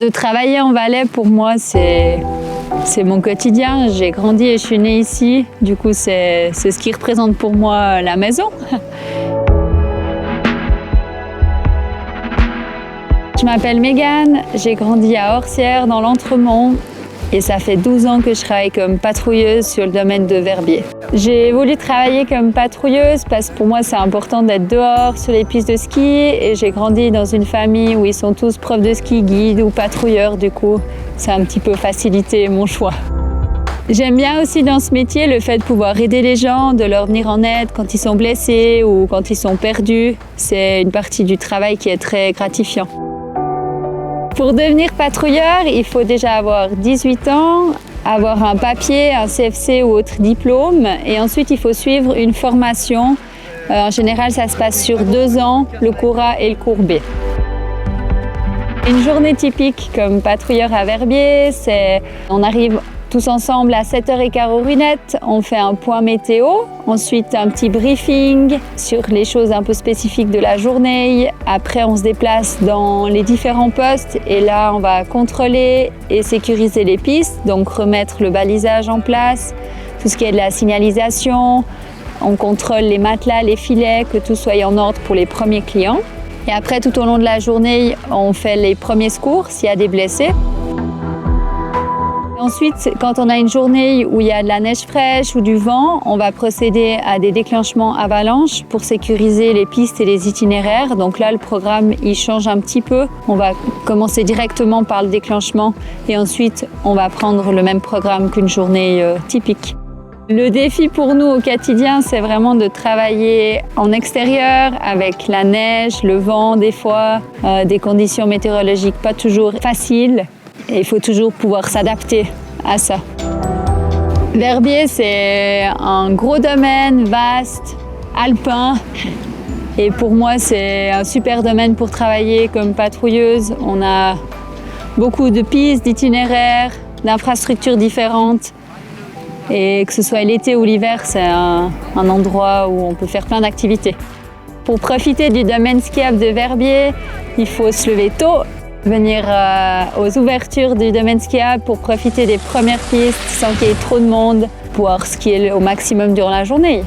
De travailler en Valais, pour moi, c'est mon quotidien. J'ai grandi et je suis née ici. Du coup, c'est ce qui représente pour moi la maison. Je m'appelle Mégane, j'ai grandi à Orsières, dans l'Entremont. Et ça fait 12 ans que je travaille comme patrouilleuse sur le domaine de Verbier. J'ai voulu travailler comme patrouilleuse parce que pour moi c'est important d'être dehors sur les pistes de ski et j'ai grandi dans une famille où ils sont tous profs de ski, guides ou patrouilleurs, du coup ça a un petit peu facilité mon choix. J'aime bien aussi dans ce métier le fait de pouvoir aider les gens, de leur venir en aide quand ils sont blessés ou quand ils sont perdus. C'est une partie du travail qui est très gratifiant. Pour devenir patrouilleur, il faut déjà avoir 18 ans, avoir un papier, un CFC ou autre diplôme et ensuite il faut suivre une formation. En général, ça se passe sur 2 ans, le cours A et le cours B. Une journée typique comme patrouilleur à Verbier, on arrive tous ensemble à 7h15 aux Runettes, on fait un point météo, ensuite un petit briefing sur les choses un peu spécifiques de la journée. Après, on se déplace dans les différents postes et là, on va contrôler et sécuriser les pistes, donc remettre le balisage en place, tout ce qui est de la signalisation. On contrôle les matelas, les filets, que tout soit en ordre pour les premiers clients. Et après, tout au long de la journée, on fait les premiers secours s'il y a des blessés. Ensuite, quand on a une journée où il y a de la neige fraîche ou du vent, on va procéder à des déclenchements avalanches pour sécuriser les pistes et les itinéraires. Donc là, le programme, il change un petit peu. On va commencer directement par le déclenchement et ensuite, on va prendre le même programme qu'une journée typique. Le défi pour nous au quotidien, c'est vraiment de travailler en extérieur avec la neige, le vent des fois, des conditions météorologiques pas toujours faciles. Et il faut toujours pouvoir s'adapter à ça. Verbier, c'est un gros domaine, vaste, alpin. Et pour moi, c'est un super domaine pour travailler comme patrouilleuse. On a beaucoup de pistes, d'itinéraires, d'infrastructures différentes. Et que ce soit l'été ou l'hiver, c'est un endroit où on peut faire plein d'activités. Pour profiter du domaine skiable de Verbier, il faut se lever tôt, venir aux ouvertures du domaine skiable pour profiter des premières pistes sans qu'il y ait trop de monde, pouvoir skier au maximum durant la journée.